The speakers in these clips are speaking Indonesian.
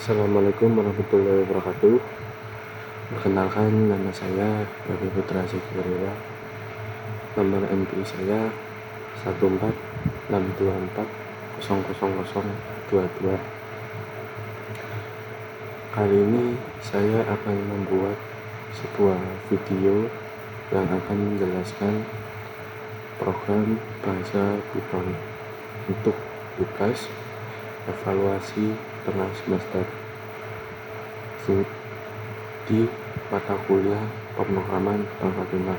Assalamualaikum warahmatullahi wabarakatuh. Perkenalkan, nama saya Babi Putra Sekirila. Nomor MPI saya 1462400022. Kali ini saya akan membuat sebuah video yang akan menjelaskan program bahasa Python untuk tugas evaluasi tengah semester di mata kuliah pemrograman pangkat 5.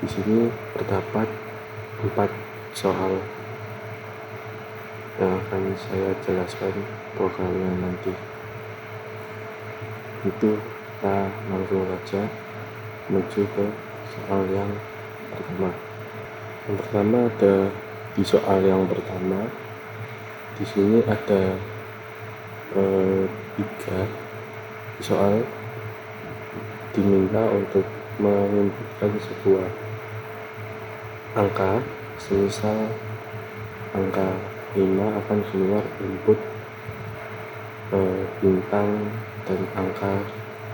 Di sini terdapat 4 soal yang akan saya jelaskan programnya nanti. Itu kita langsung saja menuju ke soal yang pertama. Yang pertama ada di soal yang pertama. Di sini ada 3 soal diminta untuk menginputkan sebuah angka, semisal angka 5 akan keluar input bintang dan angka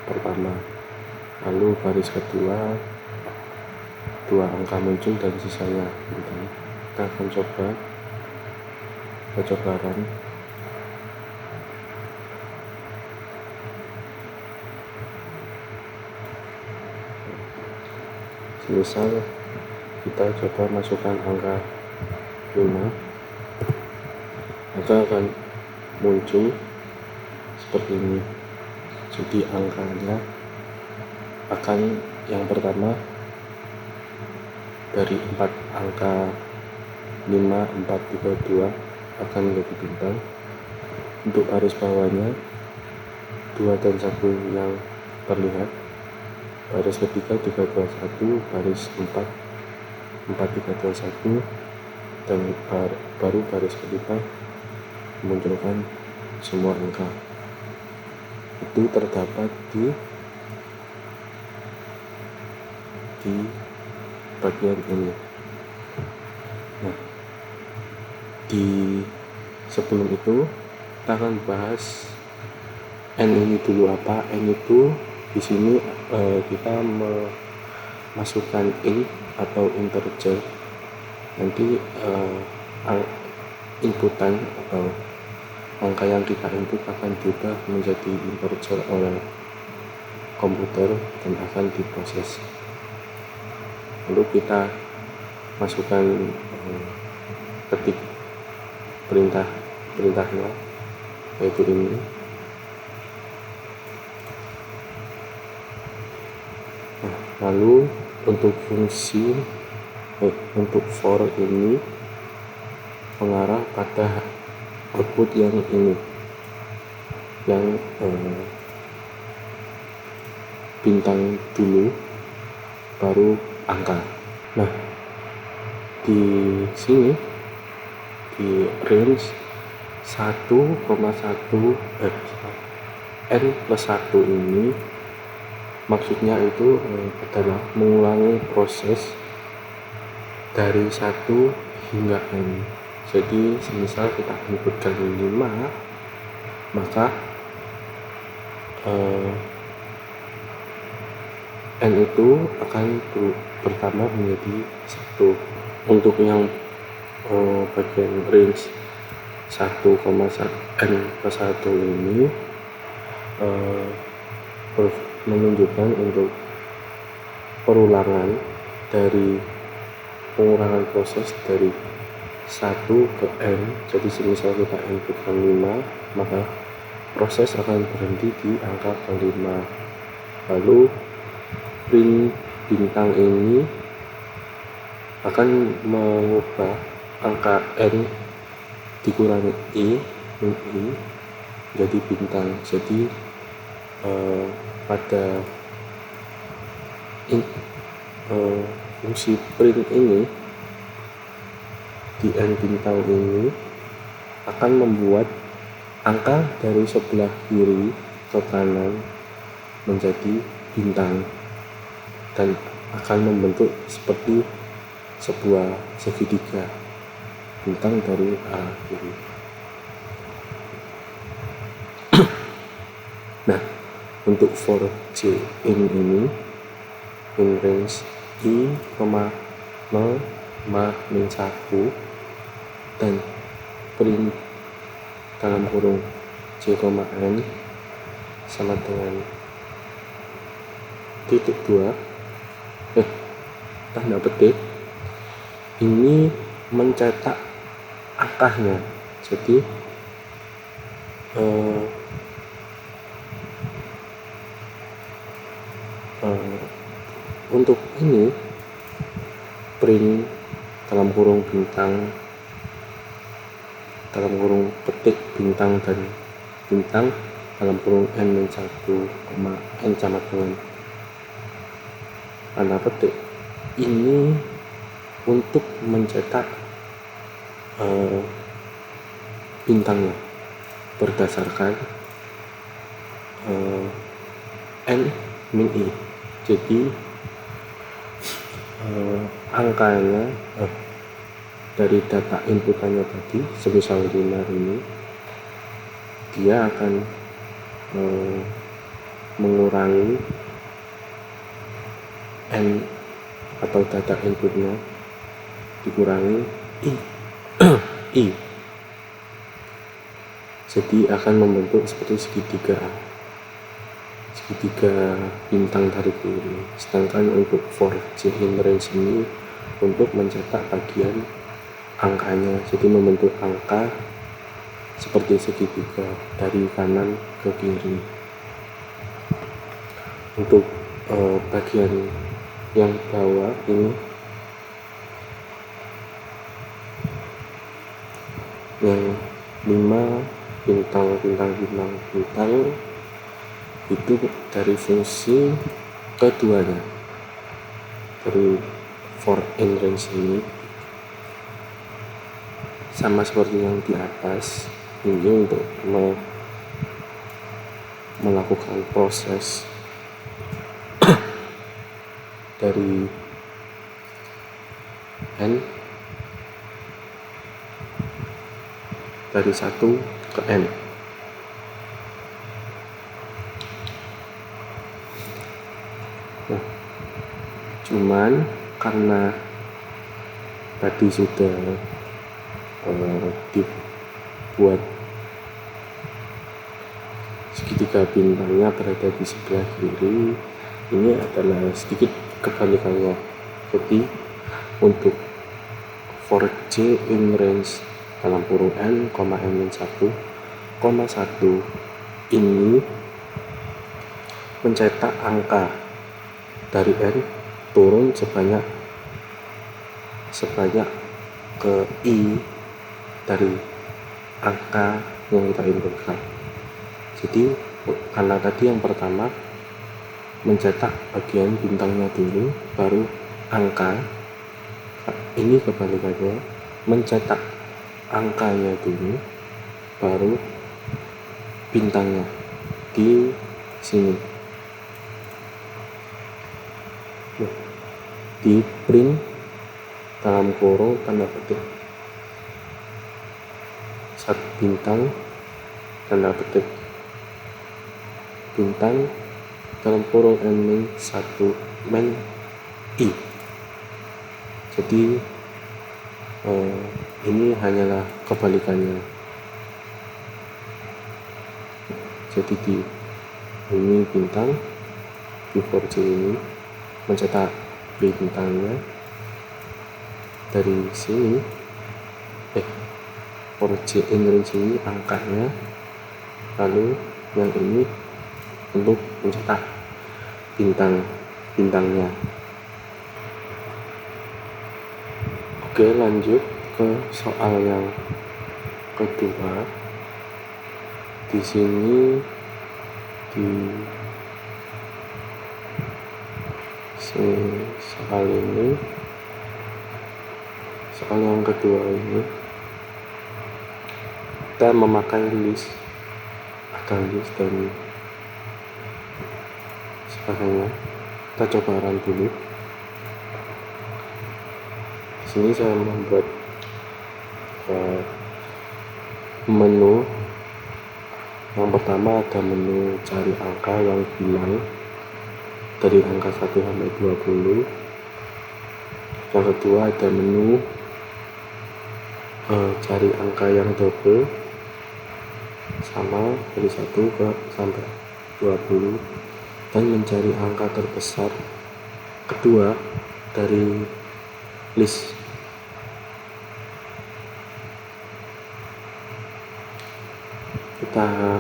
pertama, lalu baris kedua 2 angka muncul dan sisanya bintang. Kita akan coba run. Misal kita coba masukkan angka 5, maka akan muncul seperti ini. Jadi angkanya akan yang pertama dari 4 angka 5, 4, 3, 2 akan menjadi bintang. Untuk baris bawahnya 2 dan 1 yang terlihat, baris ketiga 3, 2, 1, baris 4, 4, 3, 2, 1, dan baru baris ketiga memunculkan semua angka. Itu terdapat di bagian ini. Nah, sebelum itu kita akan bahas N ini dulu. Apa N itu? Di sini kita memasukkan int atau integer. Nanti inputan atau angka yang kita input akan diubah menjadi integer oleh komputer dan akan diproses. Lalu kita masukkan ketik perintahnya, yaitu ini. Nah, lalu untuk fungsi untuk for ini mengarah pada output yang ini, yang bintang dulu baru angka. Nah, di sini di range 1,1 n plus 1 ini maksudnya itu adalah mengulangi proses dari 1 hingga n. Jadi semisal kita inputkan 5, maka n itu akan bertambah menjadi 1. Untuk yang bagian range 1,n plus 1 ini menunjukkan untuk perulangan dari pengurangan proses dari 1 ke n. Jadi semisal kita inputkan 5, maka proses akan berhenti di angka ke-5. Lalu print bintang ini akan mengubah angka n dikurangi i jadi bintang. Jadi pada fungsi print ini di n bintang ini akan membuat angka dari sebelah kiri ke kanan menjadi bintang dan akan membentuk seperti sebuah segitiga bintang dari arah kiri. untuk for J in ini in range I, 0, min 1 dan print dalam kurung J, N sama dengan titik 2 tanda petik ini mencetak angkanya. Jadi untuk ini print dalam kurung bintang dalam kurung petik bintang dan bintang dalam kurung N-1, N sama dengan tanda petik ini untuk mencetak bintangnya berdasarkan N min I. Jadi angkanya dari data inputannya tadi semisal 5 ini dia akan mengurangi N atau data inputnya dikurangi I I, jadi akan membentuk seperti segitiga bintang dari kiri. Sedangkan untuk for J in range ini untuk mencetak bagian angkanya, jadi membentuk angka seperti segitiga dari kanan ke kiri. Untuk bagian yang bawah ini yang 5 bintang itu dari fungsi keduanya dari for in range ini sama seperti yang di atas. Ini untuk melakukan proses dari N dari 1 ke N. Nah, cuman karena tadi sudah dibuat segitiga bintangnya berada di sebelah kiri, ini adalah sedikit kebalikannya. Jadi untuk for J in range dalam kurung N, N-1, 1 ini mencetak angka dari N turun sebanyak ke I dari angka yang kita inputkan. Jadi karena tadi yang pertama mencetak bagian bintangnya dulu baru angka, ini kebalikannya mencetak angkanya dulu baru bintangnya di sini. Di print dalam kurung tanda petik satu bintang tanda petik bintang dalam kurung N-1 min I. Jadi ini hanyalah kebalikannya. Jadi di ini bintang di for J ini mencetak bintangnya dari sini for J in range ini angkanya, lalu yang ini untuk mencetak bintangnya. Oke, lanjut ke soal yang kedua. Di sini soal yang kedua ini kita memakai list dan sebagainya. Kita coba run dulu. Di sini saya membuat menu Yang pertama ada menu cari angka yang hilang dari angka 1 sampai 20. Yang kedua ada menu cari angka yang double sama dari 1 sampai 20 dan mencari angka terbesar kedua dari list. Kita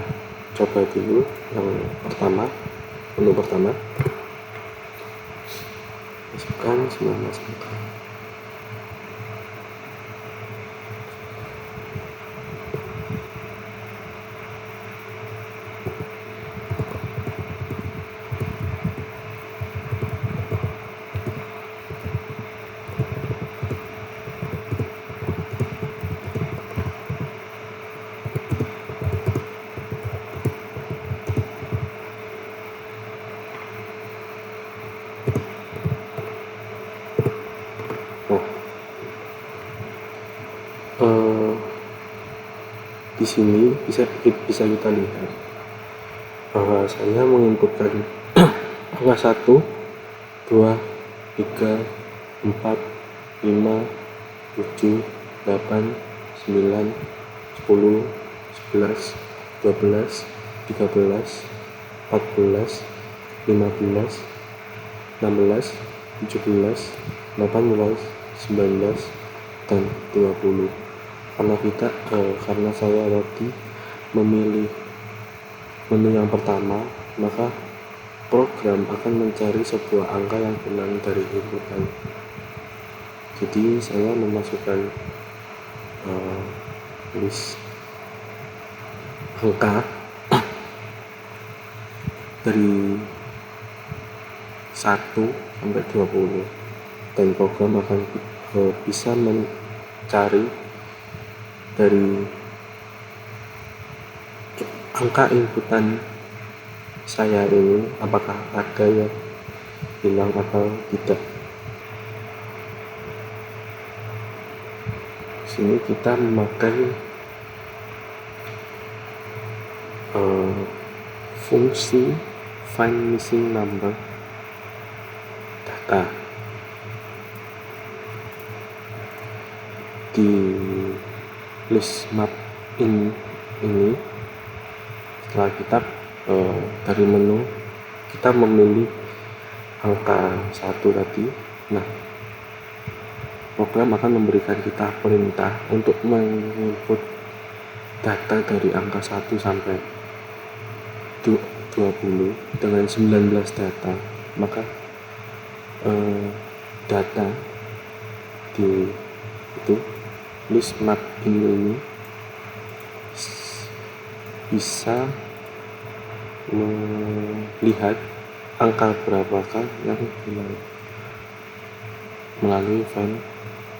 coba dulu yang pertama, menu pertama, masukkan 19 angka. Di sini bisa kita lihat bahwa saya menginputkan angka 1, 2, 3, 4, 5, 7, 8, 9, 10, 11, 12, 13, 14, 15, 16, 17, 18, 19, dan 20. Karena saya tadi memilih menu yang pertama, maka program akan mencari sebuah angka yang hilang dari inputan. Jadi saya memasukkan list angka dari 1 sampai 20 dan program akan bisa mencari dari angka inputan saya ini apakah ada yang hilang atau tidak. Sini kita memakai fungsi find missing number data. Di list map ini setelah kita dari menu kita memilih angka 1 tadi, nah program akan memberikan kita perintah untuk menginput data dari angka 1 sampai 20 dengan 19 data. Maka data di itu list map ini bisa melihat angka berapakah yang hilang melalui find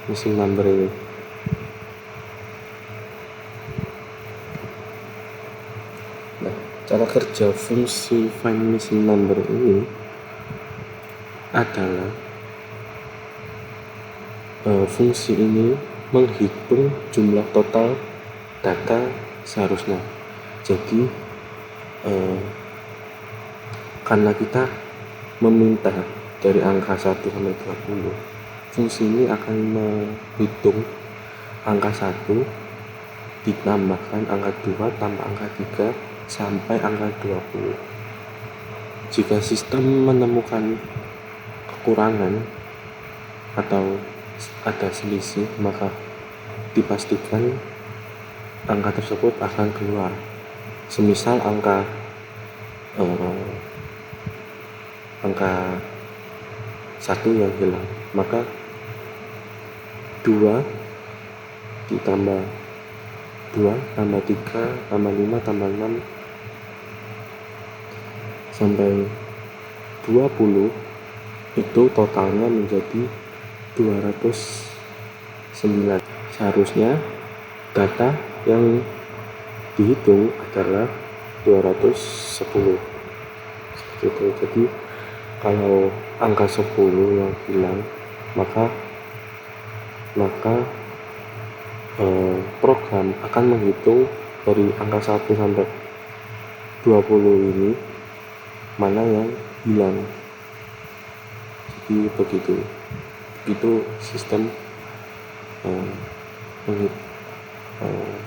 missing number ini. Nah, cara kerja fungsi find missing number ini adalah fungsi ini menghitung jumlah total data seharusnya. Jadi karena kita meminta dari angka 1 sampai 20, fungsi ini akan menghitung angka 1 ditambahkan angka 2 tambah angka 3 sampai angka 20. Jika sistem menemukan kekurangan atau ada selisih, maka dipastikan angka tersebut akan keluar. Semisal angka 1 yang hilang, maka 2 ditambah 2 tambah 3 tambah 5 tambah 6 sampai 20 itu totalnya menjadi 209. Seharusnya data yang dihitung adalah 210 seperti itu. Jadi kalau angka 10 yang hilang, maka program akan menghitung dari angka 1 sampai 20 ini mana yang hilang. Jadi begitu sistem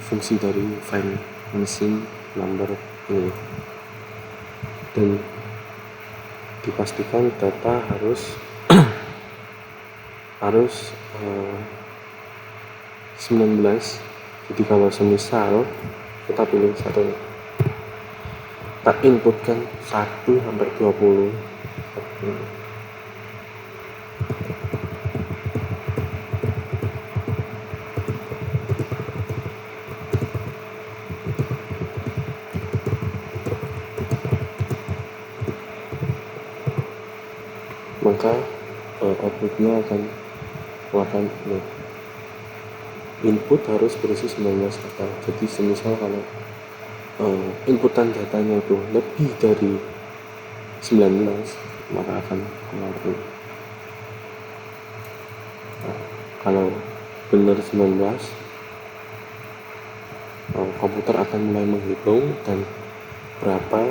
fungsi dari find missing number ini, dan dipastikan data harus 19. Jadi kalau semisal kita pilih satu, kita inputkan 1 sampai 20, maka outputnya akan mengeluarkan input harus berisi 19 kata. Jadi semisal kalau inputan datanya itu lebih dari 19, maka akan keluar. Kalau benar 19, komputer akan mulai menghitung dan berapa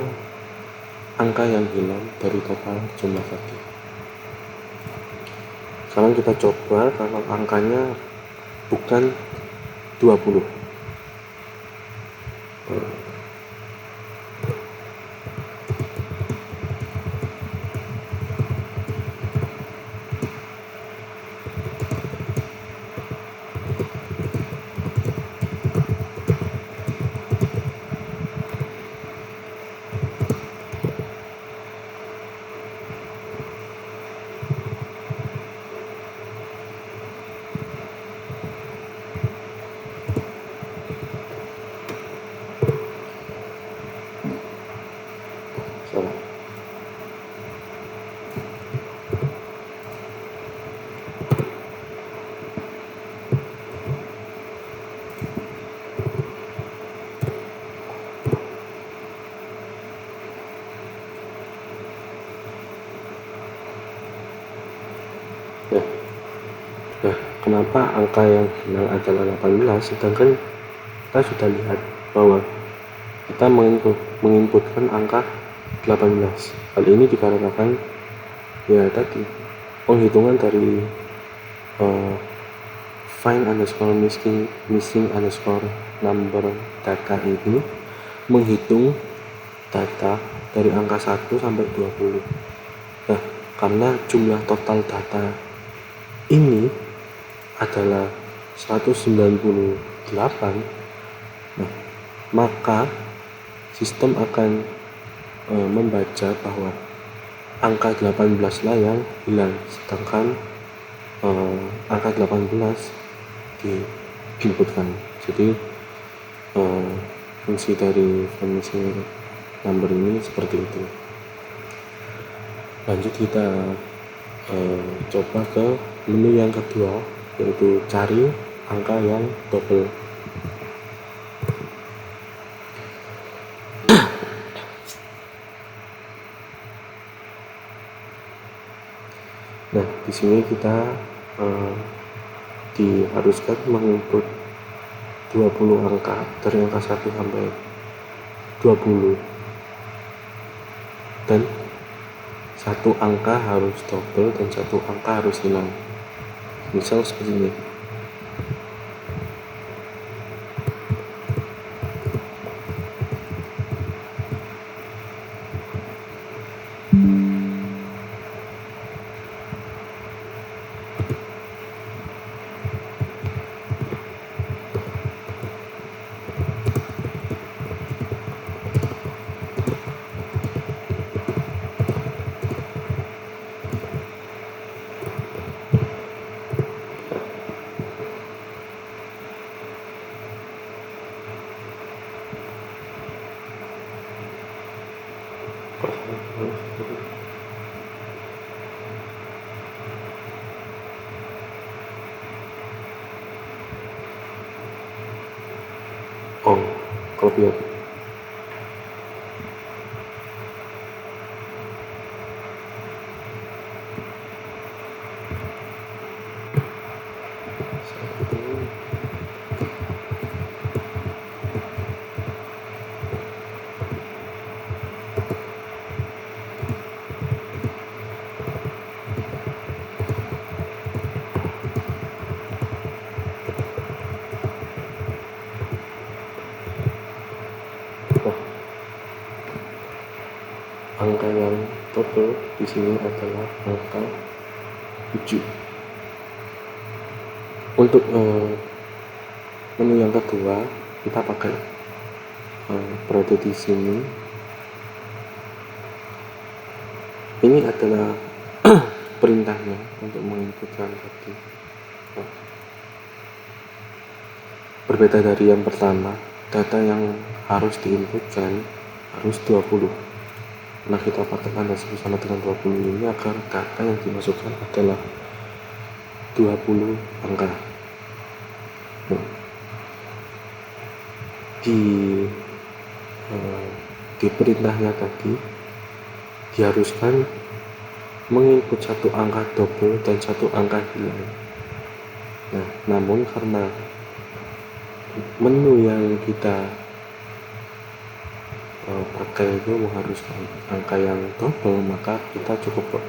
angka yang hilang dari total jumlah tadi. Sekarang kita coba kalau angkanya bukan 20. Nah, kenapa angka yang hilang adalah 18, sedangkan kita sudah lihat bahwa kita menginputkan angka 18. Hal ini dikarenakan ya tadi penghitungan dari find underscore missing underscore number data ini menghitung data dari angka 1 sampai 20. Nah, karena jumlah total data ini adalah 198, nah, maka sistem akan membaca bahwa angka 18 lah yang hilang, sedangkan angka 18 diinputkan. Jadi fungsi dari find missing number ini seperti itu. Lanjut kita coba ke menu yang kedua, yaitu cari angka yang double. Nah, di sini kita diharuskan menginput 20 angka dari angka 1 sampai 20, dan satu angka harus double dan satu angka harus hilang. Misal seperti ini. Oh, kelebihan. angka yang double di sini adalah angka 7. Untuk menu yang kedua kita pakai berada di sini. Ini adalah perintahnya untuk menginputkan tadi. Berbeda dari yang pertama, data yang harus diinputkan harus 20. Nah, kita pakai tanda sama dengan 20 ini agar data yang dimasukkan adalah 20 angka. Nah, di perintahnya tadi diharuskan menginput satu angka double dan satu angka hilang. Nah, namun karena menu yang kita pakai itu mengharuskan angka yang double, maka kita cukup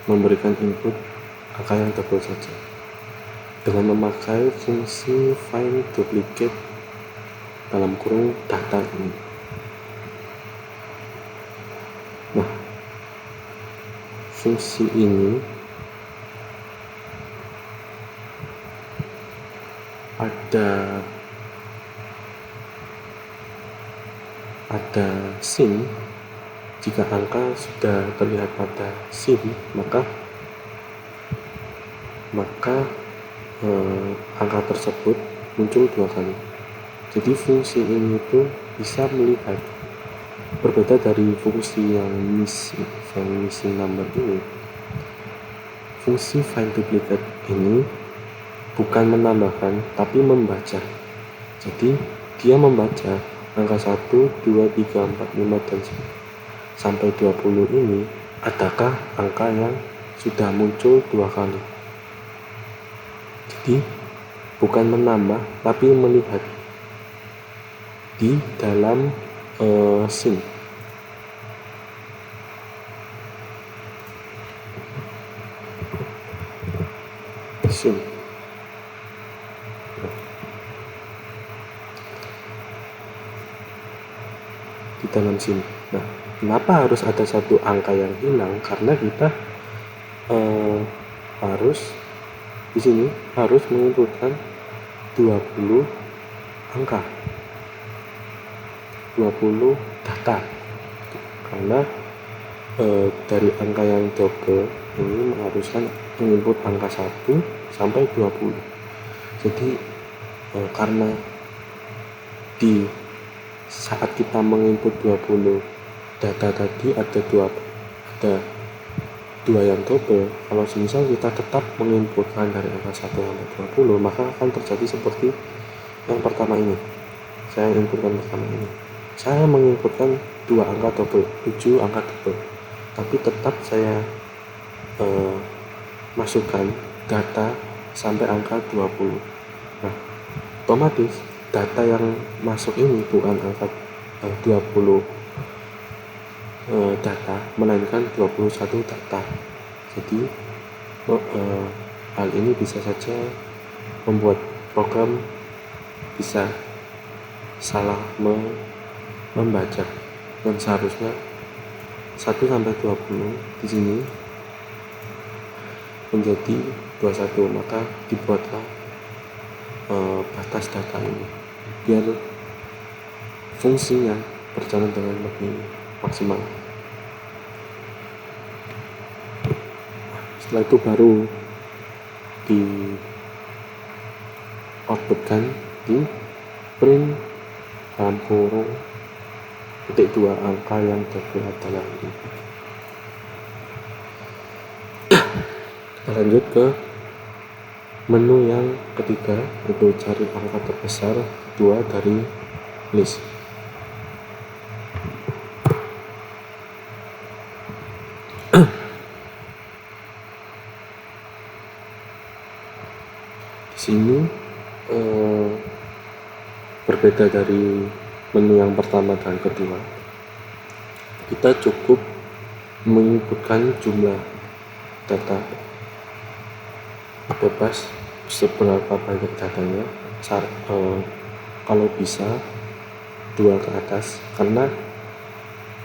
memberikan input angka yang double saja dengan memakai fungsi find duplicate dalam kurung data ini. Nah, fungsi ini ada sin. Jika angka sudah terlihat pada sin, maka angka tersebut muncul 2 kali. Jadi fungsi ini tuh bisa melihat, berbeda dari fungsi yang missing number ini. Fungsi find duplicate ini bukan menambahkan tapi membaca. Jadi dia membaca angka 1, 2, 3, 4, 5 dan sampai 20 ini adakah angka yang sudah muncul 2 kali. Jadi bukan menambah tapi melihat di dalam sin. Di dalam sin. Nah, kenapa harus ada satu angka yang hilang? Karena kita harus di sini harus menginputkan 20 angka, 20 data. Karena dari angka yang double ini mengharuskan menginput angka 1 sampai 20. Jadi karena di saat kita menginput 20 data tadi ada dua yang double, kalau misal kita tetap menginputkan dari angka 1 sampai 20, maka akan terjadi seperti yang pertama ini. Saya inputkan pertama ini, saya menginputkan 2 angka double, 7 angka double, tapi tetap saya masukkan data sampai angka 20. Nah, otomatis data yang masuk ini bukan angka 20 data, melainkan 21 data. Jadi hal ini bisa saja membuat program bisa salah membaca, dan seharusnya 1 sampai 20 di sini menjadi 21, maka dibuatlah batas data ini biar fungsinya berjalan dengan lebih maksimal. Setelah itu baru di outputkan di print dalam kurung titik 2 angka yang double adalah ini. Kita lanjut ke menu yang ketiga, itu cari angka terbesar 2 dari list. Di sini berbeda dari menu yang pertama dan kedua, kita cukup menginputkan jumlah data bebas seberapa banyak datanya. kalau bisa 2 ke atas, karena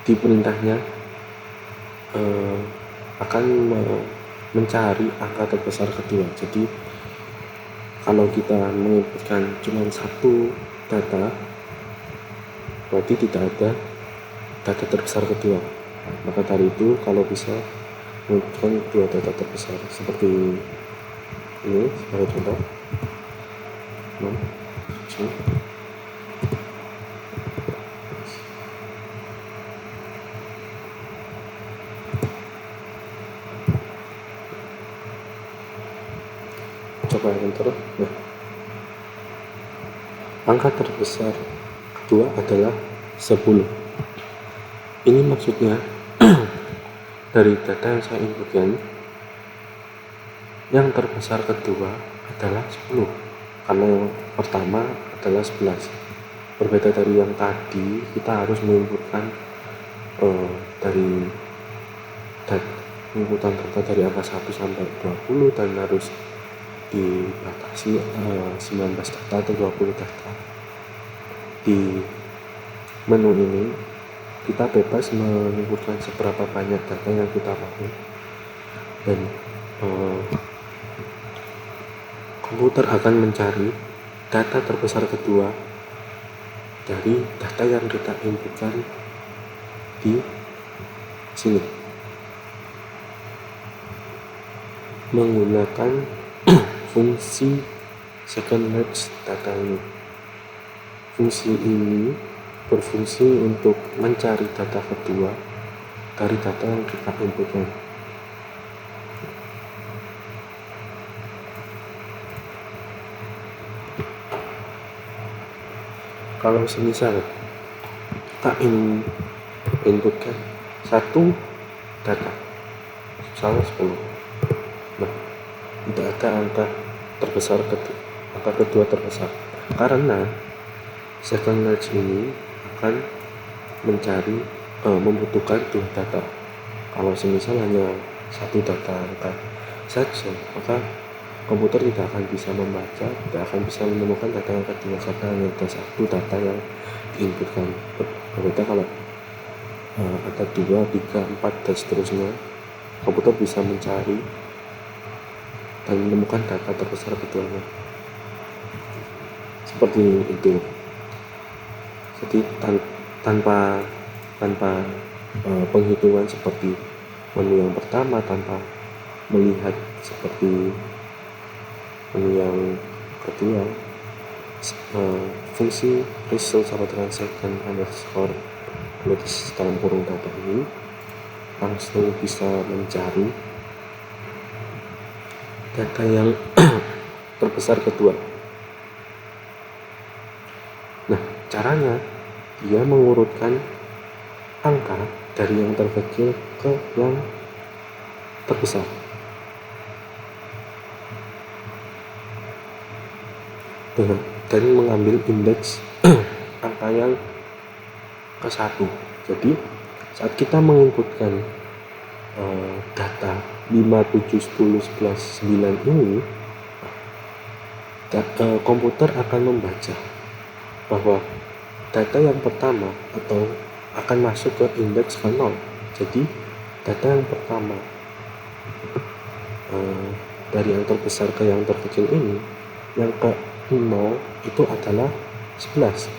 di perintahnya akan mencari angka terbesar kedua. Jadi kalau kita menginputkan cuma satu data, berarti tidak ada data terbesar kedua. Maka dari itu kalau bisa menginputkan 2 data terbesar, seperti ini sebagai contoh. Coba enter. Nah, angka terbesar kedua adalah 10. Ini maksudnya dari data yang saya inputkan, yang terbesar kedua adalah 10, karena yang pertama adalah 11. Berbeda dari yang tadi, kita harus menginputkan dari inputan data dari angka 1 sampai 20 dan harus dibatasi 19 data atau 20 data. Di menu ini kita bebas menginputkan seberapa banyak data yang kita mau, dan komputer akan mencari data terbesar kedua dari data yang kita inputkan di sini menggunakan fungsi second merge data ini. Fungsi ini berfungsi untuk mencari data kedua dari data yang kita inputkan. Kalau semisal kita inputkan satu data, misalnya 10, nah tidak ada angka terbesar angka kedua terbesar, karena second merge ini akan mencari membutuhkan 2 data. Kalau semisal hanya satu data angka saja, maka komputer tidak akan bisa membaca, tidak akan bisa menemukan data yang kedua karena hanya ada satu data yang diinputkan. Berbeda kalau ada 2, 3, 4 dan seterusnya, komputer bisa mencari dan menemukan data terbesar keduanya. Seperti itu. Jadi tanpa penghitungan seperti menu yang pertama, tanpa melihat seperti menu yang kedua, fungsi result sama dengan second underscore notice dalam kurung data ini langsung bisa mencari data yang terbesar kedua. Nah, caranya dia mengurutkan angka dari yang terkecil ke yang terbesar. Dan mengambil indeks angka yang ke-1. Jadi saat kita menginputkan data 5, 7, 10, 11, 9 ini, komputer akan membaca bahwa data yang pertama atau akan masuk ke indeks ke 0. Jadi data yang pertama dari yang terbesar ke yang terkecil ini, yang ke 0 itu adalah 11,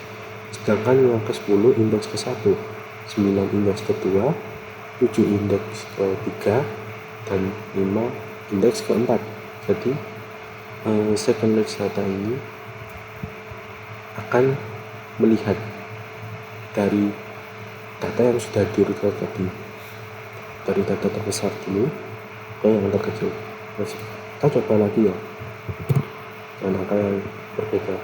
sedangkan yang ke 10 indeks ke 1, 9 indeks ke 2, 7 indeks ke 3, dan 5 indeks ke 4. Jadi second merge data ini akan melihat dari data yang sudah diurutkan tadi, dari data terbesar dulu ke yang terkecil. Kita coba lagi ya dengan angka yang berbeda.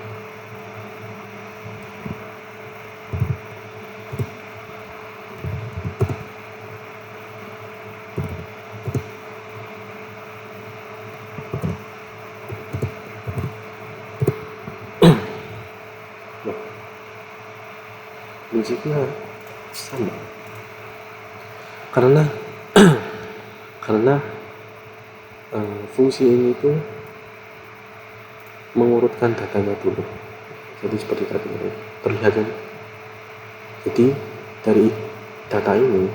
Prinsipnya sama, karena fungsi ini tuh mengurutkan datanya dulu. Jadi seperti tadi terlihat kan. Jadi dari data ini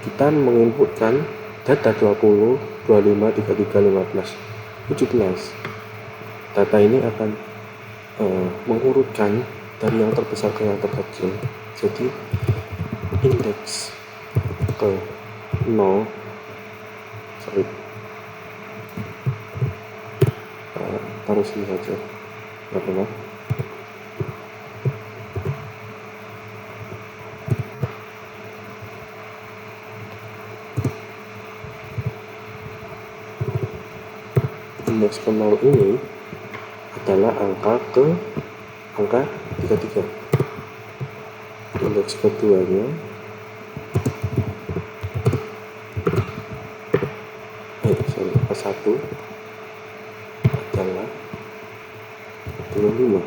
kita menginputkan data 20, 25, 33, 15, 17. Data ini akan mengurutkan dari yang terbesar ke yang terkecil. Jadi indeks ke 0 taruh sini saja, apa? Indeks ke 0 ini adalah angka 33. Indeks keduanya ke-1 adalah 25.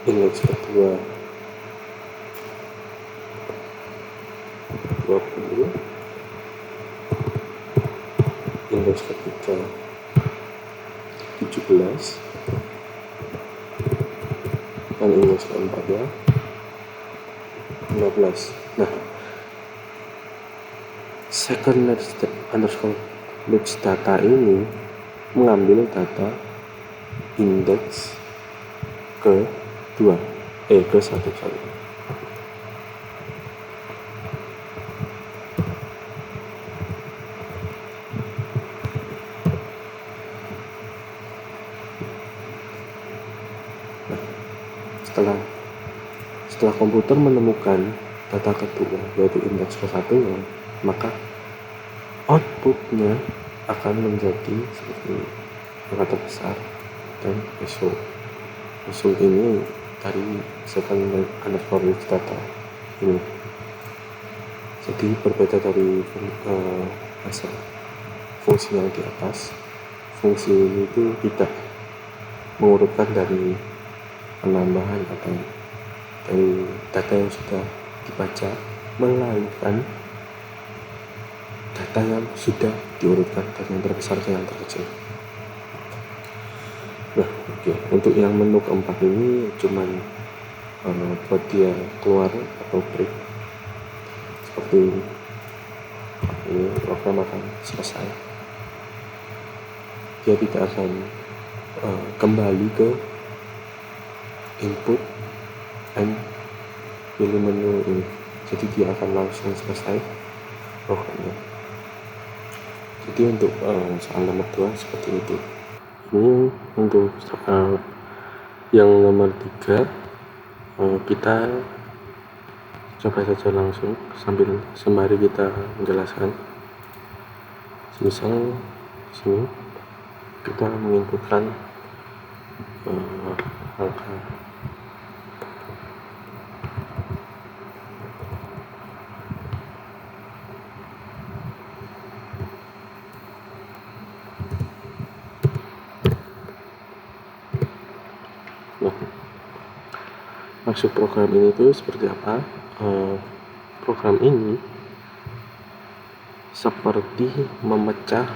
Indeks kedua 20, indeks ketiga 17, dan indeks keempatnya 15. Nah, second underscore loops data ini mengambil data indeks ke-2 ke-1. Setelah komputer menemukan data kedua yaitu indeks ke-1, maka outputnya akan menjadi seperti ini, angka terbesar dan usul ini dari second underscore loops data ini. Jadi berbeda dari fungsi yang di atas. Fungsi ini itu tidak mengurutkan dari penambahan atau dari data yang sudah dibaca, melainkan data yang sudah diurutkan dari yang terbesar ke yang terkecil. Nah, untuk yang menu keempat ini cuman buat dia keluar atau break seperti ini, program akan selesai. Dia tidak akan kembali ke input and pilih menu ini, jadi dia akan langsung selesai programnya. Jadi untuk soal nomor 2 seperti itu. Ini untuk soal yang nomor 3 kita coba saja langsung sambil sembari kita menjelaskan. Misal sini kita menginputkan angka maksud program ini tuh seperti apa. Program ini seperti memecah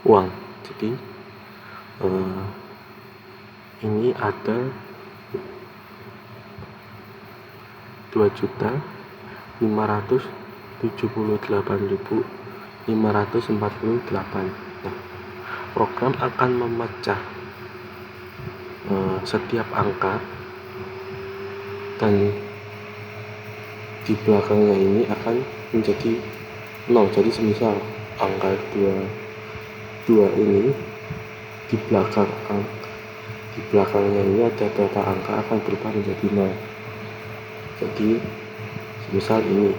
uang. Jadi ini ada 2.578.548. Nah, program akan memecah setiap angka dan di belakangnya ini akan menjadi 0. Jadi semisal angka 2 ini di belakangnya ini ada data angka akan berubah menjadi 0. Jadi semisal ini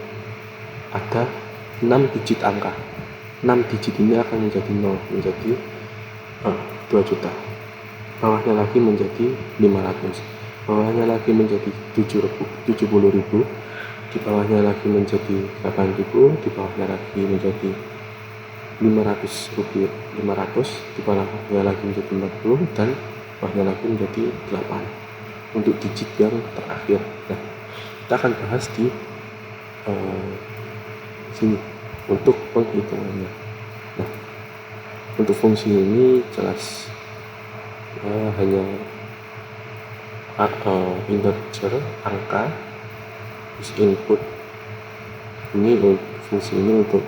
ada 6 digit angka, 6 digit ini akan menjadi 0, menjadi 2 juta. Bawahnya lagi menjadi 500. bawahnya lagi menjadi 70.000, di bawahnya lagi menjadi 8.000, di bawahnya lagi menjadi 500 rupiah, 500, di bawahnya lagi menjadi 40, dan bawahnya lagi menjadi 8 untuk digit yang terakhir. Nah, kita akan bahas di sini untuk penghitungannya. Nah, untuk fungsi ini jelas hanya integer, angka, input. Ini fungsi ini untuk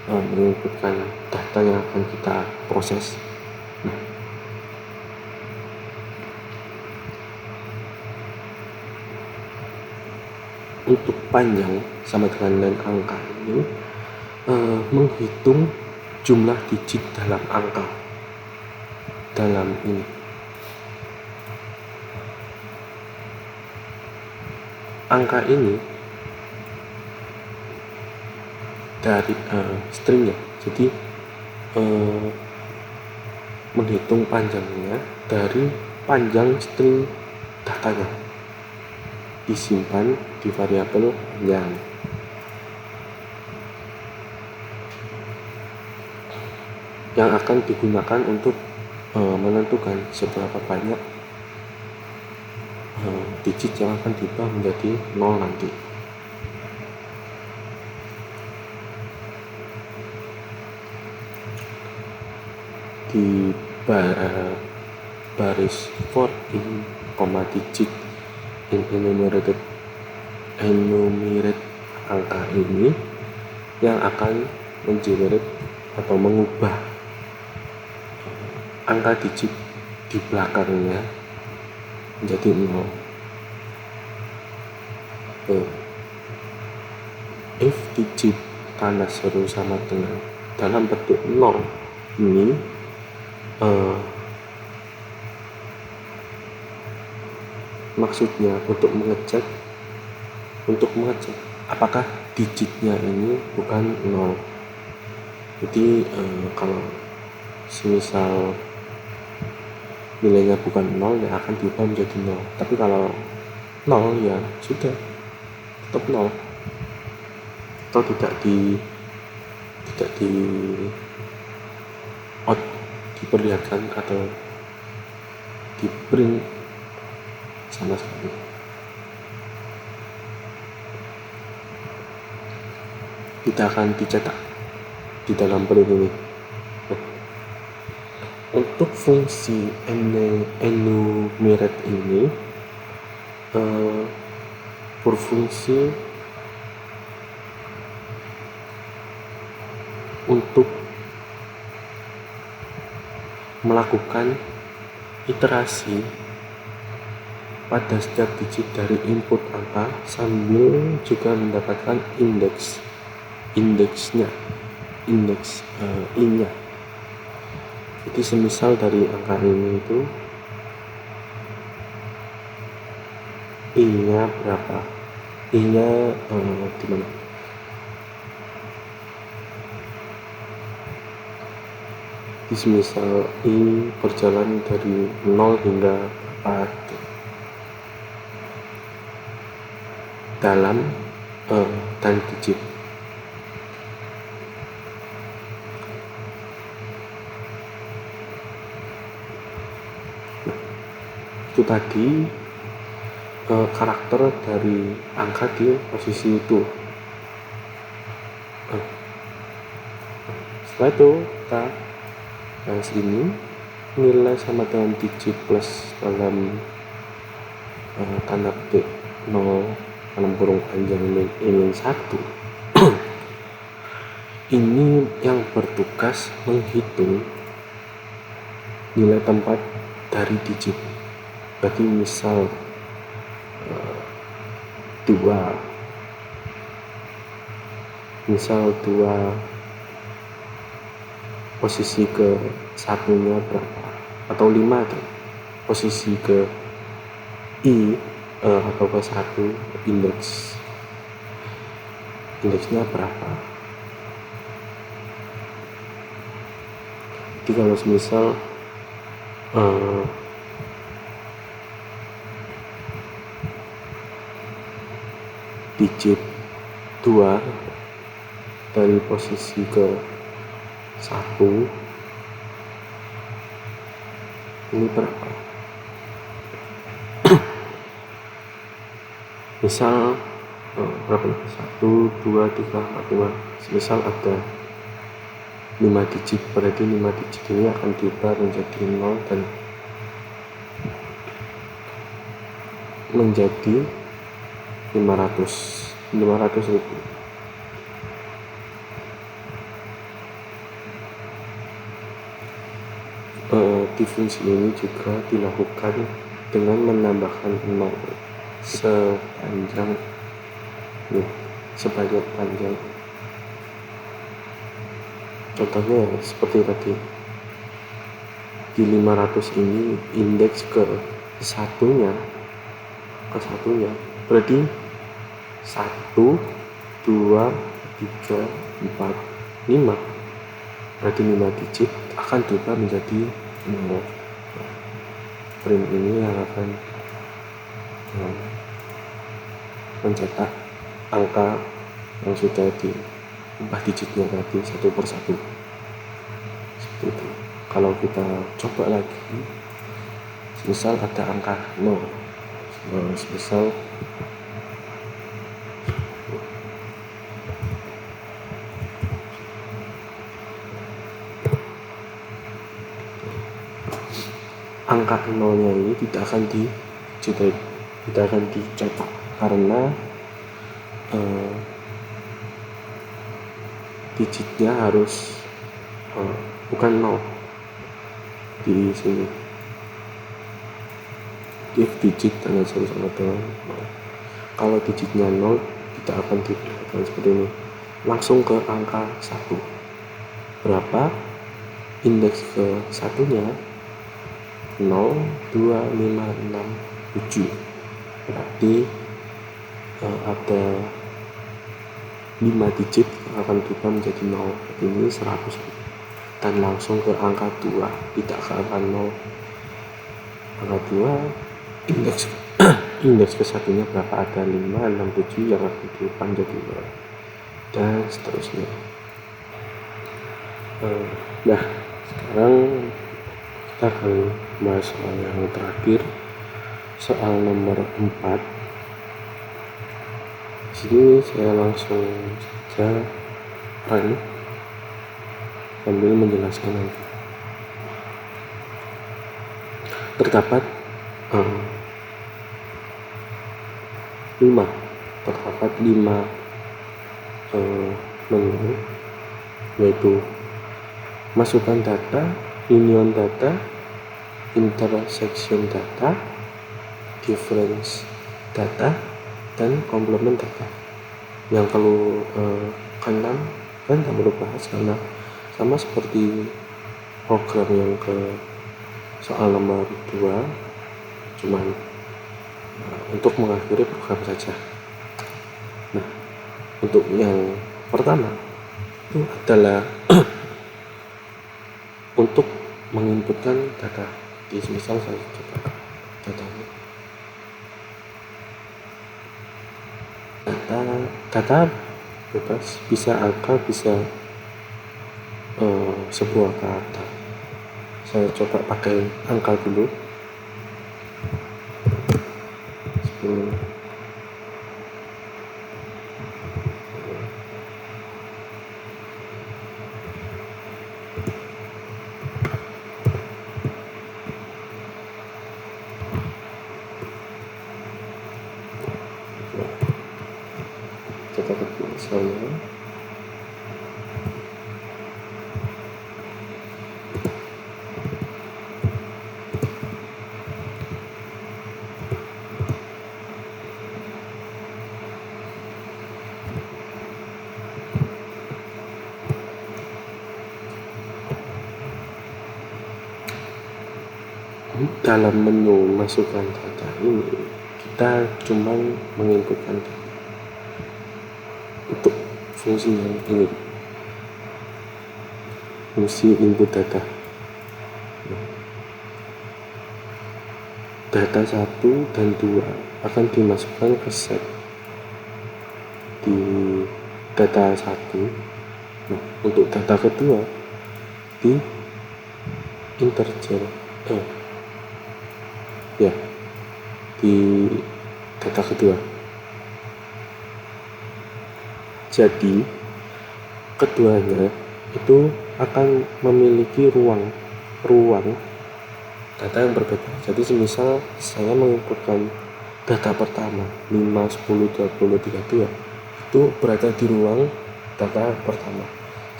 menginputkan data yang akan kita proses. Nah, untuk panjang sama dengan angka ini menghitung jumlah digit dalam angka dalam ini. Angka ini dari stringnya, jadi menghitung panjangnya dari panjang string datanya disimpan di variabel panjang. Yang akan digunakan untuk menentukan seberapa banyak digit yang akan diubah menjadi 0 nanti. Di baris for in, digit in enumerate angka ini yang akan mengenerate atau mengubah angka digit di belakangnya menjadi 0. If digit tanda seru sama dengan dalam bentuk 0 ini maksudnya untuk mengecek apakah digitnya ini bukan 0. Jadi kalau semisal nilainya bukan 0 ya akan diubah menjadi 0, tapi kalau 0 ya sudah tetap 0 atau tidak diperlihatkan atau di print sama sekali. Tidak akan dicetak di dalam print ini. Untuk fungsi enumerate ini berfungsi untuk melakukan iterasi pada setiap digit dari input angka sambil juga mendapatkan indeks i-nya. Jadi semisal dari angka ini itu i-nya berapa, i-nya di mana? Di semisal i berjalan dari 0 hingga berapa dalam time digit. Itu tadi karakter dari angka di posisi itu. Setelah itu kita bahas ini nilai sama dengan digit plus dalam tanda petik 0 dalam kurung panjang min 1. Ini yang bertugas menghitung nilai tempat dari digit. Berarti misal 2 posisi ke satunya berapa, atau 5 tuh posisi ke i atau ke 1 indeksnya berapa. Jadi kalau misal digit 2 dari posisi ke 1 ini berapa? Misal berapa nih? 1, 2, 3, 4, 5. Misal ada 5 digit, berarti 5 digit ini akan diubah menjadi 0 dan menjadi 500 ribu. Di fungsi ini juga dilakukan dengan menambahkan 0 sepanjang panjang. Contohnya seperti tadi, di 500 ini indeks ke satunya berarti 1, 2, 3, 4, 5, berarti 5 digit akan diubah menjadi 0. Print ini yang akan mencetak angka yang sudah diubah digitnya tadi satu persatu. Seperti itu. Kalau kita coba lagi, misal ada angka 0, misal angka 0-nya ini tidak akan dicetak karena digitnya harus bukan 0 di sini. If digit dan sama dengan 0. Kalau digitnya 0 tidak akan diperlihatkan seperti ini. Langsung ke angka 1. Berapa? Indeks ke satunya 0, 2, 5, 6, 7. Berarti ada 5 digit yang akan diubah menjadi 0. Ini 100. Dan langsung ke angka 2, tidak ke angka 0. Angka 2 indeks ke satunya berapa? Ada 5, 6, 7 yang akan diubah menjadi 0 dan seterusnya. Nah, sekarang kita akan bahas soal yang terakhir, soal nomor 4. Sini saya langsung saja run sambil menjelaskan nanti. Terdapat 5 menu, yaitu masukkan data, union data, intersection data, difference data, dan complement data. Yang perlu keenam kan tak perlu bahas karena sama seperti program yang ke soal nomor 2, cuman untuk mengakhiri program saja. Nah, untuk yang pertama itu adalah untuk menginputkan data. Di misal saya coba data bebas, bisa angka, bisa sebuah kata. Saya coba pakai angka dulu. 10. Kita ketik misalnya dalam menu masukkan data ini kita cuma menginputkan data untuk fungsi yang ini, fungsi input data. Data 1 dan 2 akan dimasukkan ke set di data 1. Nah, untuk data kedua di integer di data kedua. Jadi keduanya itu akan memiliki ruang data yang berbeda. Jadi semisal saya menginputkan data pertama 5, 10, 20, 32 itu berada di ruang data pertama,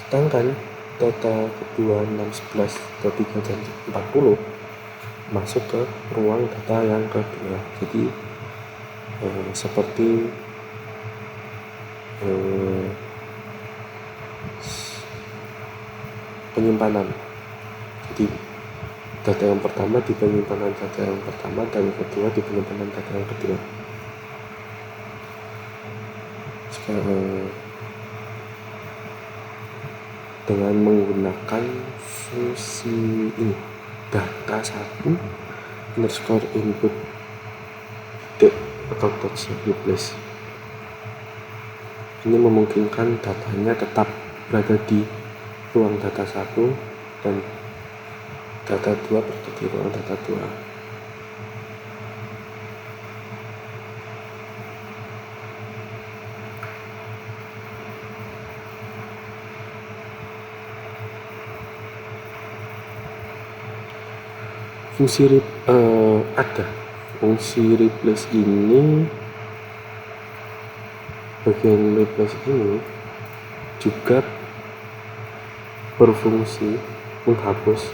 sedangkan data kedua 6, 11, 23, dan 40 masuk ke ruang data yang kedua. Jadi seperti penyimpanan. Jadi data yang pertama di penyimpanan data yang pertama, dan kedua di penyimpanan data yang kedua. Sekarang dengan menggunakan fungsi ini, data 1 underscore input atau touch replace, ini memungkinkan datanya tetap berada di ruang data 1 dan data 2 berada di ruang data 2. Ada fungsi replace ini, bagian replace ini juga berfungsi menghapus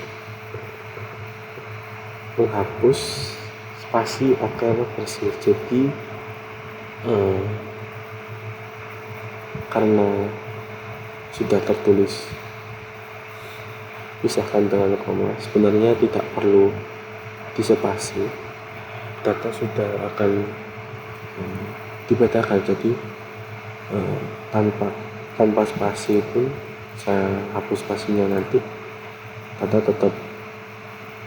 spasi agar bersih. Jadi karena sudah tertulis pisahkan dengan koma, sebenarnya tidak perlu dispasi, data sudah akan dibedakan. Jadi tanpa spasi pun saya hapus spasinya, nanti data tetap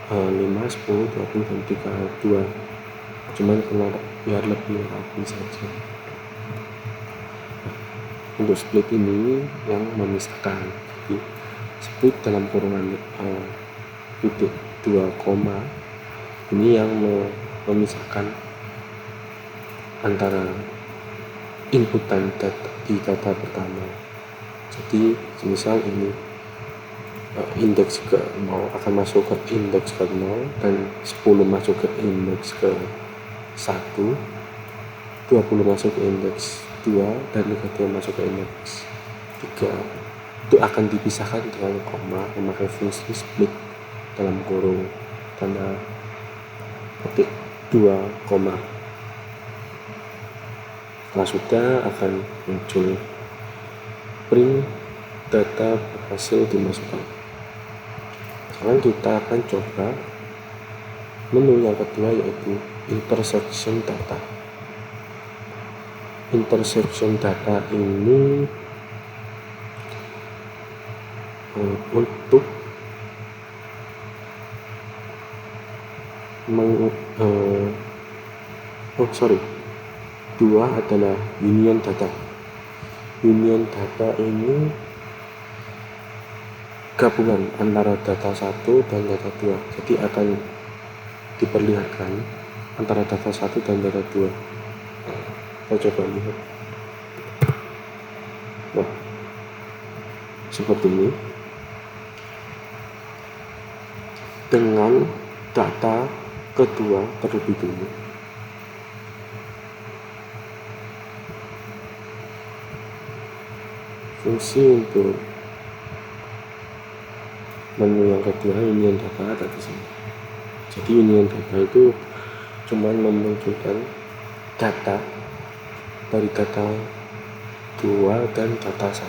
5, 10, 20, dan 32, cuman karena biar lebih rapi saja. Untuk split ini yang memisahkan, jadi split dalam kurungan titik 2 koma ini yang memisahkan antara inputan data di data pertama. Jadi misal ini indeks ke 0 akan masuk ke indeks ke 0, dan 10 masuk ke indeks ke 1, 20 masuk ke indeks 2, dan 32 masuk ke indeks 3. Itu akan dipisahkan dengan koma memakai fungsi split dalam kurung tanda petik 2 koma. Setelah sudah akan muncul print data berhasil dimasukkan. Sekarang kita akan coba menu yang kedua, yaitu intersection data. Intersection data ini untuk dua adalah union data. Union data ini gabungan antara data 1 dan data 2, jadi akan diperlihatkan antara data 1 dan data 2. Kita coba lihat. Nah, seperti ini dengan data kedua terlebih dulu. Fungsi untuk menu yang kedua, union data, ada di sini. Jadi union data itu cuma memunculkan data dari data 2 dan data 1.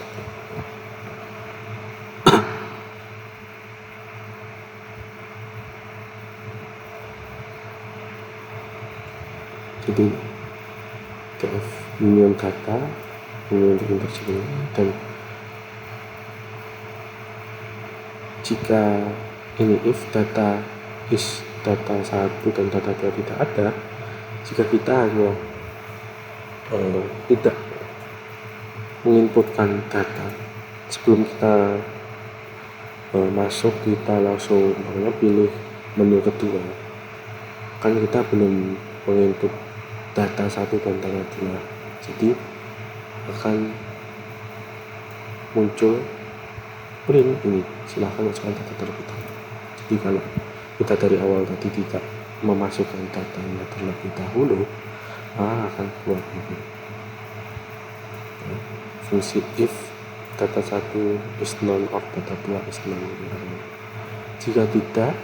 Jadi df union data, union intersection, dan jika ini if data is data 1 dan data 2 tidak ada, jika kita hanya tidak menginputkan data. Sebelum kita masuk, kita langsung pilih menu kedua, kan kita belum menginput data 1 dan data 2, jadi akan muncul print ini, silahkan masukkan data terlebih dahulu. Jadi kalau kita dari awal tadi tidak memasukkan datanya terlebih dahulu, akan keluar ini. Fungsi if data 1 is none or data 2 is none. Jika tidak,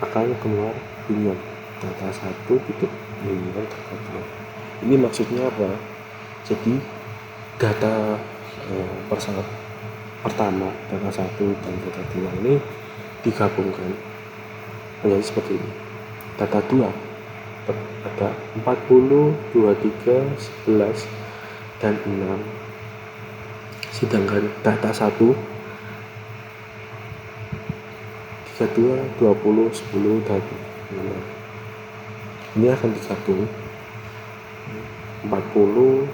akan keluar union data 1 titik union data 2. Ini maksudnya apa? Jadi data pertama, data 1 dan data 2 ini digabungkan menjadi seperti ini. Data 2 ada 40, 23, 11, dan 6. Sedangkan data 1 32, 20, 10, dan 6. Ini akan digabung 40,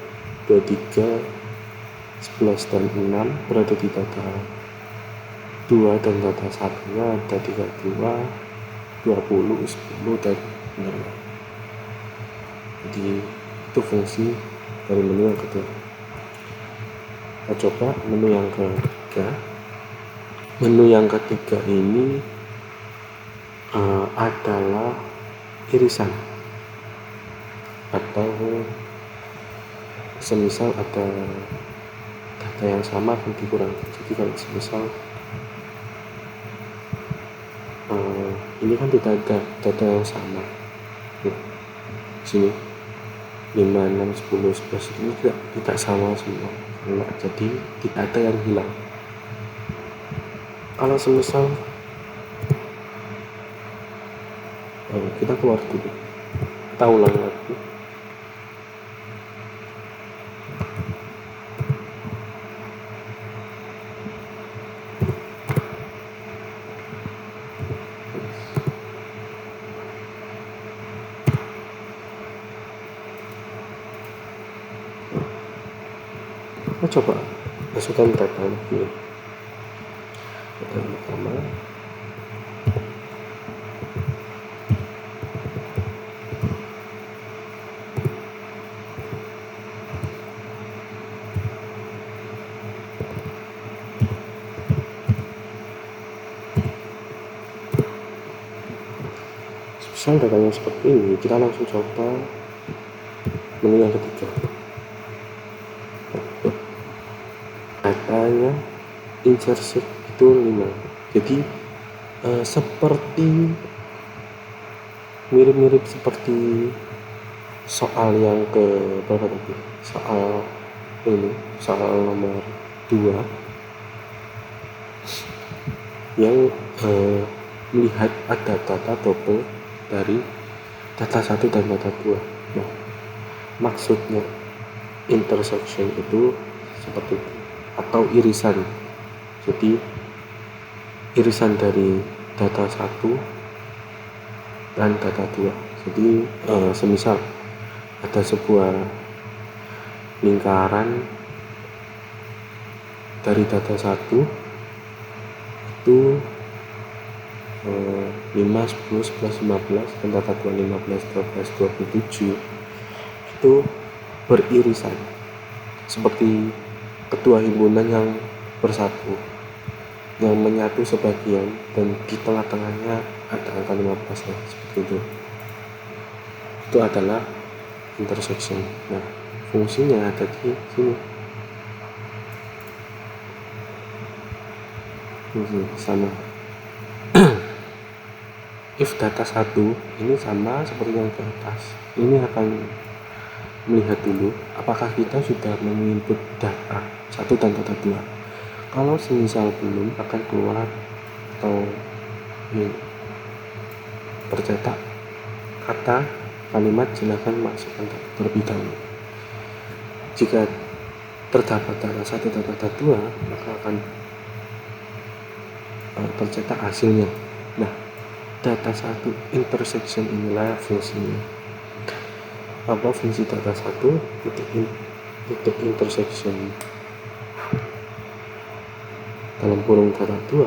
23, 11, dan 6 berada di data 2, dan data 1-nya ada 32, 20, 10, dan 6. Jadi itu fungsi dari menu yang kedua. Kita coba menu yang ketiga. Menu yang ketiga ini adalah irisan, atau semisal ada data yang sama akan dikurangi. Jadi kalau semisal ini kan tidak ada data yang sama, sini 5, 6, 10, 11 ini tidak sama semua, jadi tidak ada yang hilang. Kalau semisal kita keluar dulu, kita ulang lagi. Kita coba masukkan data lagi. Data pertama, misal datanya seperti ini, kita langsung coba menu yang ketiga. Datanya insertion itu 5. Jadi seperti mirip-mirip seperti soal yang ke berapa tadi? Soal nomor 2 yang melihat ada data double dari data 1 dan data 2. Nah, maksudnya intersection itu seperti itu, atau irisan. Jadi irisan dari data 1 dan data 2. Jadi semisal ada sebuah lingkaran dari data 1 itu 5, 10, 11, 15, dan data 2, 15, 12, 27 itu beririsan seperti ketua himpunan yang bersatu, yang menyatu sebagian, dan di tengah-tengahnya ada angka 15, seperti itu. Itu adalah intersection. Nah, fungsinya ada di sini. Sama. If data 1 ini sama seperti yang ke atas, ini akan melihat dulu apakah kita sudah menginput data 1 dan data 2. Kalau semisal belum, akan keluar atau tercetak kata kalimat silakan masukkan data terlebih dahulu. Jika terdapat data 1 dan data 2, maka akan tercetak hasilnya. Nah, data 1 intersection inilah fungsinya. Apa fungsi data 1? titik intersection dalam kurung data 2,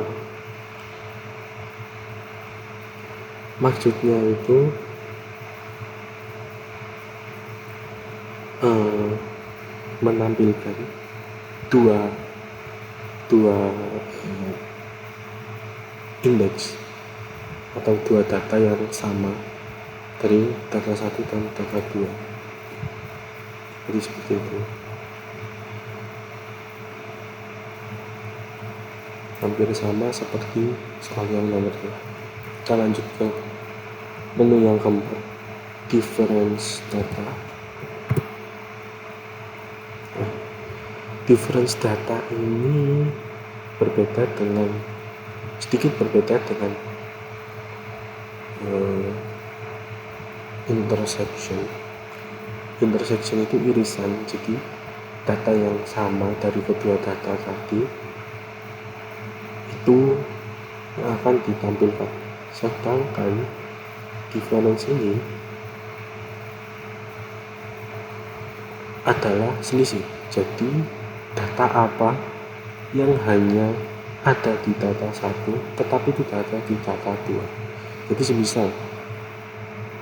maksudnya itu menampilkan dua indeks atau dua data yang sama dari data 1 dan data 2. Jadi seperti itu. Hampir sama seperti soal yang nomor 2. Kita lanjut ke menu yang keempat, difference data. Difference data ini sedikit berbeda dengan intersection. Intersection itu irisan, jadi data yang sama dari kedua data tadi itu akan ditampilkan. Sedangkan difference ini adalah selisih. Jadi data apa yang hanya ada di data 1 tetapi tidak ada di data 2. Jadi semisal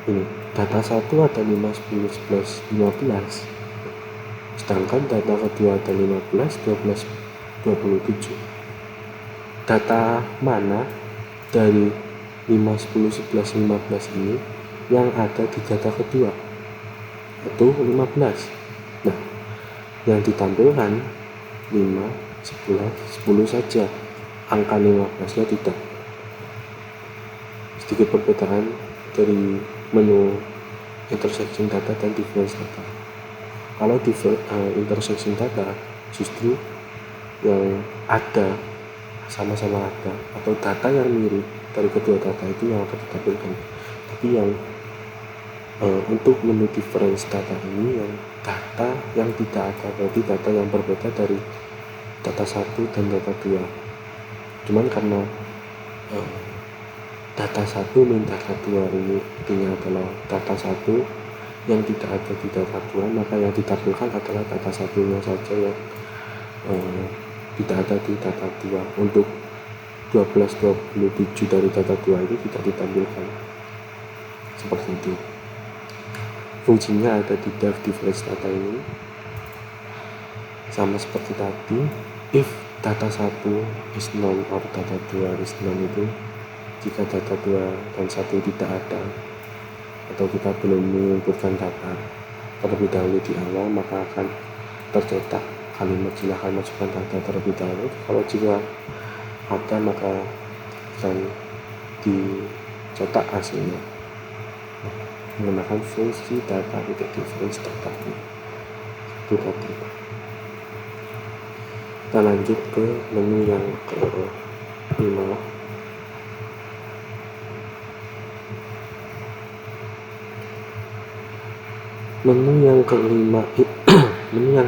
ini data 1 ada 5, 10, 11, 15, sedangkan data kedua ada 15, 12, 27. Data mana dari 5, 10, 11, 15 ini yang ada di data kedua? Itu 15. Nah, yang ditampilkan 5, 10 saja, angka 15-nya tidak. Sedikit perbedaan dari menu intersection data dan difference data. Kalau intersection data justru yang ada sama-sama ada atau data yang mirip dari kedua data itu yang akan ditampilkan. Tapi yang untuk menu difference data ini yang data yang tidak ada, berarti data yang berbeda dari data 1 dan data 2. Cuman karena data 1 dan data 2 ini artinya adalah data 1 yang tidak ada di data 2, maka yang ditampilkan adalah data 1-nya saja yang tidak ada di data 2. Untuk 12, 27 dari data 2 ini tidak ditampilkan. Seperti itu. Fungsinya ada di difference data ini. Sama seperti tadi, if data 1 is known or data 2 is known itu jika data 2 dan 1 tidak ada atau kita belum menginputkan data terlebih dahulu di awal, maka akan tercetak kalimat silakan masukkan data terlebih dahulu. Kalau jika ada, maka akan dicetak hasilnya menggunakan fungsi data itu difference data itu tadi. Kita lanjut ke menu yang ke-5, menu yang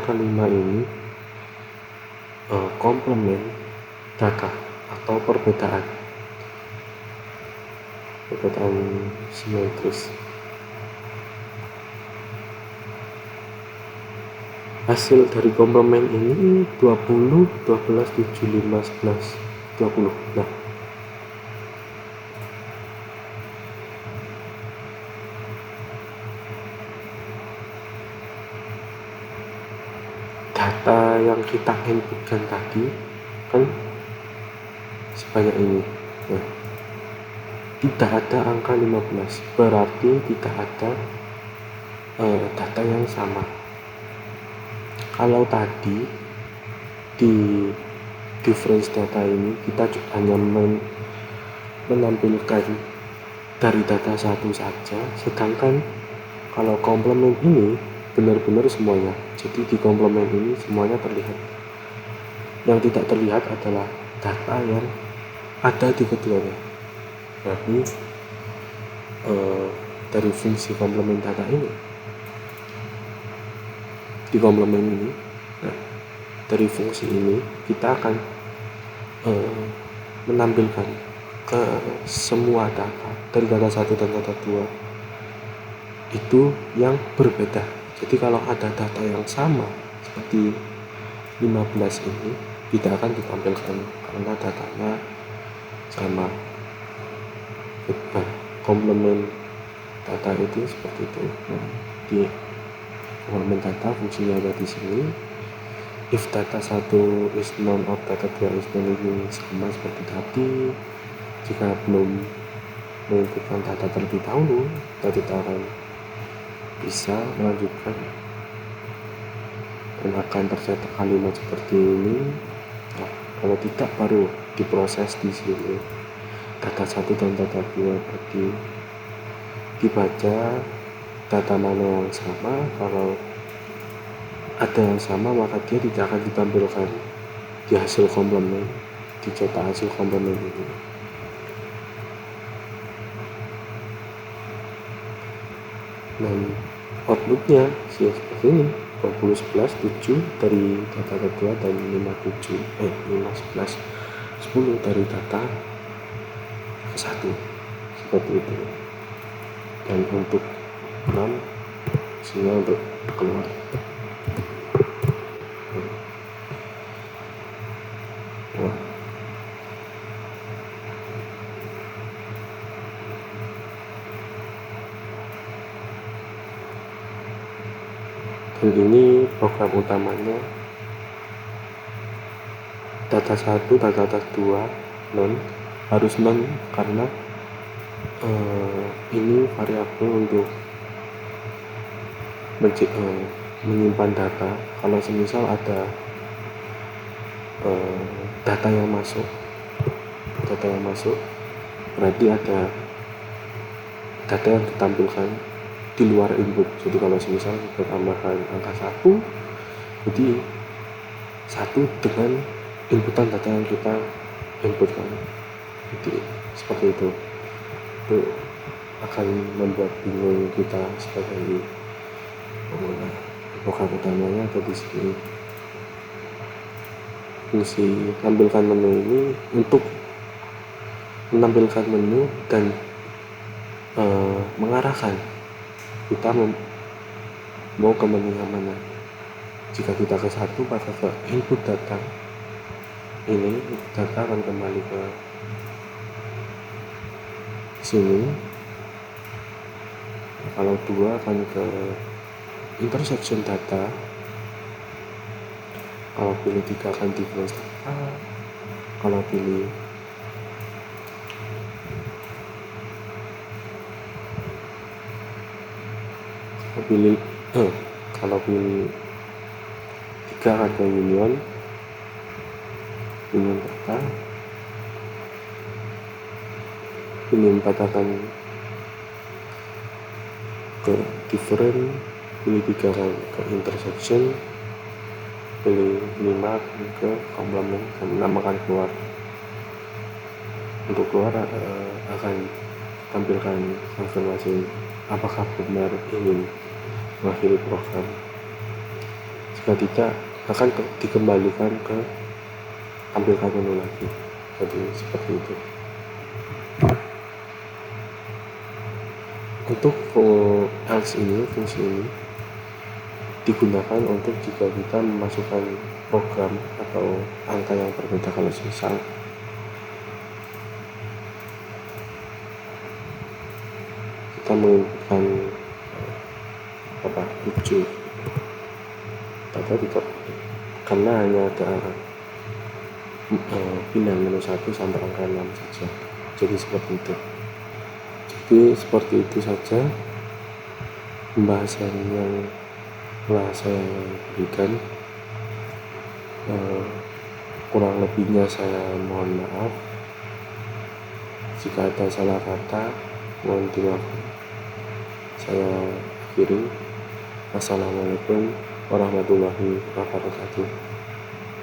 kelima ini komplement data atau perbedaan simetris. Hasil dari komplement ini 20, 12, 7, 5, 11, 20. Nah, data yang kita inputkan tadi kan sebanyak ini. Nah, tidak ada angka 15, berarti tidak ada data yang sama. Kalau tadi di difference data ini kita hanya menampilkan dari data 1 saja, sedangkan kalau komplement ini benar-benar semuanya. Jadi di komplement ini semuanya terlihat. Yang tidak terlihat adalah data yang ada di keduanya. Berarti dari fungsi komplement data ini, di komplement ini, nah, dari fungsi ini kita akan menampilkan ke semua data dari data 1 dan data 2 itu yang berbeda. Jadi kalau ada data yang sama seperti 15 ini tidak akan ditampilkan karena datanya sama. Komplement data itu seperti itu. Nah, di komplement data fungsinya ada di sini. If data 1 is known or data 2 is known, ini sama seperti tadi. Jika belum menginputkan data terlebih dahulu, kita tidak akan bisa melanjutkan dan akan tercetak kalimat seperti ini. Nah, kalau tidak baru diproses di sini. Data 1 dan data 2 berarti dibaca data mana yang sama. Kalau ada yang sama maka dia tidak akan ditampilkan di hasil komplement, dicetak hasil komplement ini. Dan outputnya seperti ini, 20, 11, 7 dari data kedua dan 5, 11, 10 dari data ke 1 seperti itu. Dan untuk 6 sinyal untuk keluar. Dan ini program utamanya data 1 dan data 2 harus non karena ini variabel untuk menyimpan data. Kalau semisal ada data yang masuk berarti ada data yang ditampilkan di luar input. Jadi kalau semisal kita tambahkan angka 1, jadi 1 dengan inputan data yang kita inputkan. Jadi seperti itu akan membuat bingung kita sebagai pengguna. Program utamanya ada di sini. Fungsi tampilkan menu ini untuk menampilkan menu dan mengarahkan kita mau ke menu yang mana. Jika kita ke 1 maka ke input data ini, data akan kembali ke sini. Kalau 2 akan ke intersection data. Kalau pilih 3 akan difference data. Kalau pilih kalau pilih 3 akan ke union data. Pilih 4 akan ke different. Pilih 3 akan ke intersection. Pilih 5 akan ke complement dan 6 akan keluar. Untuk keluar akan tampilkan konfirmasi apakah benar ingin mengakhiri program. Jika tidak akan dikembalikan ke tampilkan menu lagi. Jadi seperti itu. Untuk else ini, fungsi ini digunakan untuk jika kita memasukkan program atau angka yang berbeda. Kalau misal kita menginputkan 7 data tidak, karena hanya ada pilihan menu 1 sampai angka 6 saja. Jadi seperti itu saja pembahasan yang telah saya berikan. Kurang lebihnya saya mohon maaf. Jika ada salah kata mohon dimaafkan. Saya akhiri. Assalamualaikum warahmatullahi wabarakatuh.